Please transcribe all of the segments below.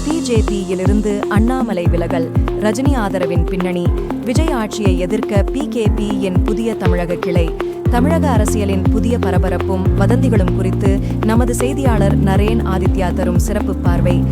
பிஜேபியிலிருந்து அண்ணாமலை விலகல், ரஜினி ஆதரவின் பின்னணி, விஜய் ஆட்சியை எதிர்க்க பிகேபியின் புதிய தமிழக கிளை, தமிழக அரசியலின் புதிய பரபரப்பும் வதந்திகளும் குறித்து நமது செய்தியாளர் நரேன் ஆதித்யா தரும் சிறப்பு பார்வை.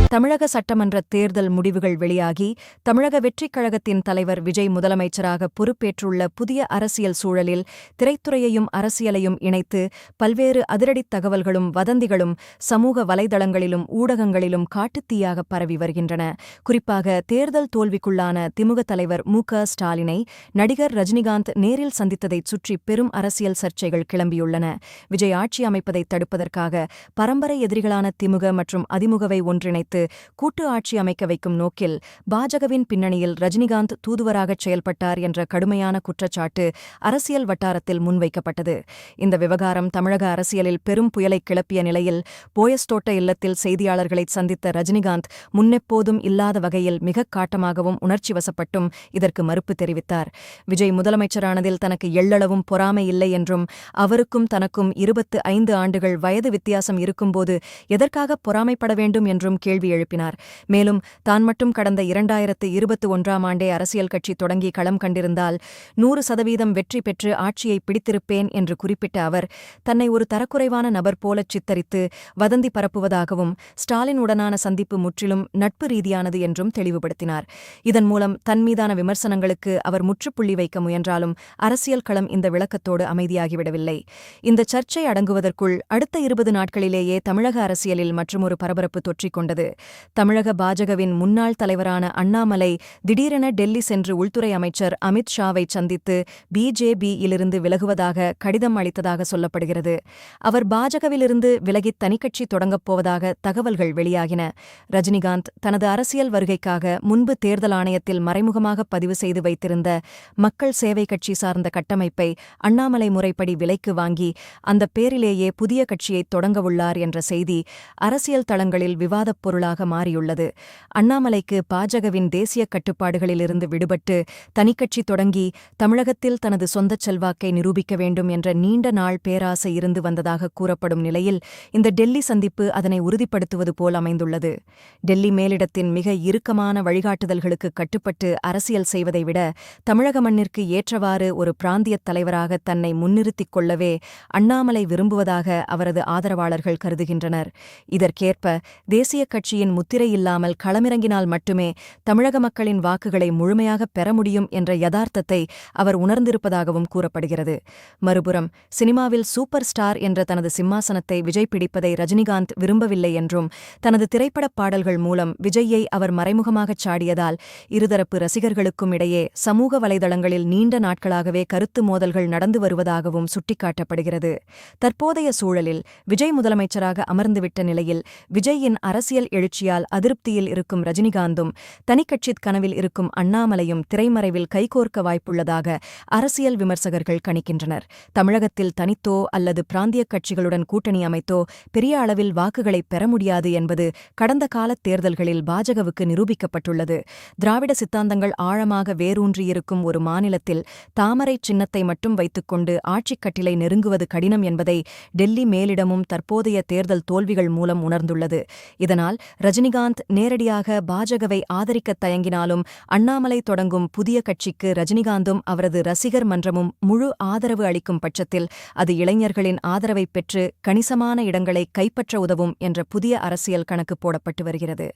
தமிழக சட்டமன்ற தேர்தல் முடிவுகள் வெளியாகி தமிழக வெற்றிக் கழகத்தின் தலைவர் விஜய் முதலமைச்சராக பொறுப்பேற்றுள்ள புதிய அரசியல் சூழலில் திரைத்துறையையும் அரசியலையும் இணைத்து பல்வேறு அதிரடித் தகவல்களும் வதந்திகளும் சமூக வலைதளங்களிலும் ஊடகங்களிலும் காட்டுத்தீயாக பரவி வருகின்றன. குறிப்பாக தேர்தல் தோல்விக்குள்ளான திமுக தலைவர் மு.க.ஸ்டாலினை நடிகர் ரஜினிகாந்த் நேரில் சந்தித்ததைச் சுற்றி பெரும் அரசியல் சர்ச்சைகள் கிளம்பியுள்ளன. விஜய் ஆட்சி அமைப்பதை தடுப்பதற்காக பரம்பரை எதிரிகளான திமுக மற்றும் அதிமுகவை ஒன்றிணைத்து கூட்டு ஆட்சி அமைக்க வைக்கும் நோக்கில் பாஜகவின் பின்னணியில் ரஜினிகாந்த் தூதுவராகச் செயல்பட்டார் என்ற கடுமையான குற்றச்சாட்டு அரசியல் வட்டாரத்தில் முன்வைக்கப்பட்டது. இந்த விவகாரம் தமிழக அரசியலில் பெரும் புயலை கிளப்பிய நிலையில் போயஸ்தோட்ட இல்லத்தில் செய்தியாளர்களை சந்தித்த ரஜினிகாந்த் முன்னெப்போதும் இல்லாத வகையில் மிகக் காட்டமாகவும் உணர்ச்சி வசப்பட்டும் இதற்கு மறுப்பு தெரிவித்தார். விஜய் முதலமைச்சரானதில் தனக்கு எள்ளளவும் பொறாமை இல்லை என்றும் அவருக்கும் தனக்கும் 25 ஆண்டுகள் வயது வித்தியாசம் இருக்கும்போது எதற்காக பொறாமைப்பட வேண்டும் என்றும் கேள்வி எழுப்பினார். மேலும் தான் மட்டும் கடந்த 2021ஆம் ஆண்டே அரசியல் கட்சி தொடங்கி களம் கண்டிருந்தால் 100% வெற்றி பெற்று ஆட்சியை பிடித்திருப்பேன் என்று குறிப்பிட்ட அவர் தன்னை ஒரு தரக்குறைவான நபர் போலச் சித்தரித்து வதந்தி பரப்புவதாகவும் ஸ்டாலின் உடனான சந்திப்பு முற்றிலும் நட்பு ரீதியானது என்றும் தெளிவுபடுத்தினார். இதன் மூலம் தன் மீதான விமர்சனங்களுக்கு அவர் முற்றுப்புள்ளி வைக்க முயன்றாலும் அரசியல் களம் இந்த விளக்கத்தோடு அமைதியாகிவிடவில்லை. இந்த சர்ச்சை அடங்குவதற்குள் அடுத்த 20 நாட்களிலேயே தமிழக அரசியலில் மற்றுமொரு பரபரப்பு தொற்றிக்கொண்டது. தமிழக பாஜகவின் முன்னாள் தலைவரான அண்ணாமலை திடீரென டெல்லி சென்று உள்துறை அமைச்சர் அமித் ஷாவை சந்தித்து பிஜேபியிலிருந்து விலகுவதாக கடிதம் அளித்ததாக சொல்லப்படுகிறது. அவர் பாஜகவிலிருந்து விலகி தனிக்கட்சி தொடங்கப் போவதாக தகவல்கள் வெளியாகின. ரஜினிகாந்த் தனது அரசியல் வருகைக்காக முன்பு தேர்தல் ஆணையத்தில் மறைமுகமாக பதிவு செய்து வைத்திருந்த மக்கள் சேவை கட்சி சார்ந்த கட்டமைப்பை அண்ணாமலை முறைப்படி விலைக்கு வாங்கி அந்த பேரிலேயே புதிய கட்சியை தொடங்கவுள்ளார் என்ற செய்தி அரசியல் தளங்களில் விவாதப் பொருளாக மாறியுள்ளது. அண்ணாமலைக்கு பாஜகவின் தேசிய கட்டுப்பாடுகளிலிருந்து விடுபட்டு தனிக்கட்சி தொடங்கி தமிழகத்தில் தனது சொந்தச் செல்வாக்கை நிரூபிக்க வேண்டும் என்ற நீண்ட நாள் பேராசை இருந்து வந்ததாக கூறப்படும் நிலையில் இந்த டெல்லி சந்திப்பு அதனை உறுதிப்படுத்துவது போல் அமைந்துள்ளது. டெல்லி மேலிடத்தின் மிக இறுக்கமான வழிகாட்டுதல்களுக்கு கட்டுப்பட்டு அரசியல் செய்வதை விட தமிழக மண்ணிற்கு ஏற்றவாறு ஒரு பிராந்தியத் தலைவராக தன்னை முன்னிறுத்திக் கொள்ளவே அண்ணாமலை விரும்புவதாக அவரது ஆதரவாளர்கள் கருதுகின்றனர். இதற்கேற்ப தேசிய கட்சியின் முத்திரை இல்லாமல் களமிறங்கினால் மட்டுமே தமிழக மக்களின் வாக்குகளை முழுமையாக பெற முடியும் என்ற யதார்த்தத்தை அவர் உணர்ந்திருப்பதாகவும் கூறப்படுகிறது. மறுபுறம் சினிமாவில் சூப்பர் ஸ்டார் என்ற தனது சிம்மாசனத்தை விஜய் பிடிப்பதை ரஜினிகாந்த் விரும்பவில்லை என்றும் தனது திரைப்படப் பாடல்கள் மூலம் விஜய்யை அவர் மறைமுகமாகச் சாடியதால் இருதரப்பு ரசிகர்களுக்கும் இடையே சமூக வலைதளங்களில் நீண்ட நாட்களாகவே கருத்து மோதல்கள் நடந்து வருவதாகவும் சுட்டிக்காட்டப்படுகிறது. தற்போதைய சூழலில் விஜய் முதலமைச்சராக அமர்ந்துவிட்ட நிலையில் விஜய்யின் அரசியல் எழுச்சியால் அதிருப்தியில் இருக்கும் ரஜினிகாந்தும் தனிக்கட்சித் கனவில் இருக்கும் அண்ணாமலையும் திரைமறைவில் கைகோர்க்க வாய்ப்புள்ளதாக அரசியல் விமர்சகர்கள் கணிக்கின்றனர். தமிழகத்தில் தனித்தோ அல்லது பிராந்தியக் கட்சிகளுடன் கூட்டணி அமைத்தோ பெரிய அளவில் வாக்குகளை பெற முடியாது என்பது கடந்த கால தேர்தல்களில் பாஜகவுக்கு நிரூபிக்கப்பட்டுள்ளது. திராவிட சித்தாந்தங்கள் ஆழமாக வேரூன்றியிருக்கும் ஒரு மாநிலத்தில் தாமரை சின்னத்தை மட்டும் வைத்துக்கொண்டு ஆட்சிக் கட்டிலை நெருங்குவது கடினம் என்பதை டெல்லி மேலிடமும் தற்போதைய தேர்தல் தோல்விகள் மூலம் உணர்ந்துள்ளது. இதனால் ரஜினிகாந்த் நேரடியாக பாஜகவை ஆதரிக்கத் தயங்கினாலும் அண்ணாமலை தொடங்கும் புதிய கட்சிக்கு ரஜினிகாந்தும் அவரது ரசிகர் மன்றமும் முழு ஆதரவு அளிக்கும் பட்சத்தில் அது இளைஞர்களின் ஆதரவைப் பெற்று கணிசமான இடங்களை கைப்பற்ற உதவும் என்ற புதிய அரசியல் கணக்கு போடப்பட்டு வருகிறது.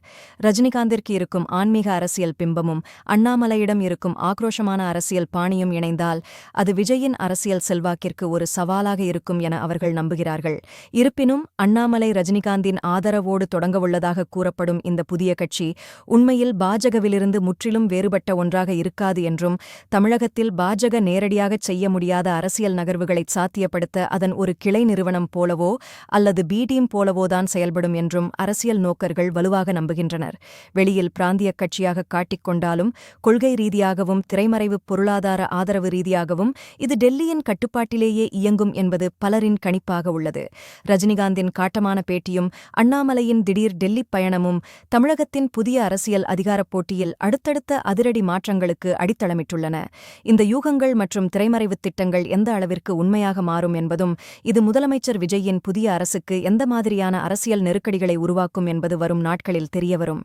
ரஜினிகாந்திற்கு இருக்கும் ஆன்மீக அரசியல் பிம்பமும் அண்ணாமலையிடம் இருக்கும் ஆக்ரோஷமான அரசியல் பாணியும் இணைந்தால் அது விஜயின் அரசியல் செல்வாக்கிற்கு ஒரு சவாலாக இருக்கும் என அவர்கள் நம்புகிறார்கள். இருப்பினும் அண்ணாமலை ரஜினிகாந்தின் ஆதரவோடு தொடங்கவுள்ளதாக கூறப்படும் இந்த புதிய கட்சி உண்மையில் பாஜகவிலிருந்து முற்றிலும் வேறுபட்ட ஒன்றாக இருக்காது என்றும் தமிழகத்தில் பாஜக நேரடியாகச் செய்ய முடியாத அரசியல் நகர்வுகளை சாத்தியப்படுத்த அதன் ஒரு கிளை நிறுவனம் போலவோ அல்லது பி டீம் போலவோதான் செயல்படும் என்றும் அரசியல் நோக்கர்கள் வலுவாக நம்புகின்றனர். வெளியில் பிராந்தியக் கட்சியாக காட்டிக்கொண்டாலும் கொள்கை ரீதியாகவும் திரைமறைவு பொருளாதார ஆதரவு ரீதியாகவும் இது டெல்லியின் கட்டுப்பாட்டிலேயே இயங்கும் என்பது பலரின் கணிப்பாக உள்ளது. ரஜினிகாந்தின் காட்டமான பேட்டியும் அண்ணாமலையின் திடீர் டெல்லி பயணமும் தமிழகத்தின் புதிய அரசியல் அதிகாரப் போட்டியில் அடுத்தடுத்த அதிரடி மாற்றங்களுக்கு அடித்தளமிட்டுள்ளன. இந்த யூகங்கள் மற்றும் திரைமறைவுத் திட்டங்கள் எந்த அளவிற்கு உண்மையாக மாறும் என்பதும், இது முதலமைச்சர் விஜயின் புதிய அரசுக்கு எந்த மாதிரியான அரசியல் நெருக்கடிகளை உருவாக்கும் என்பது வரும் நாட்களில் தெரியவரும்.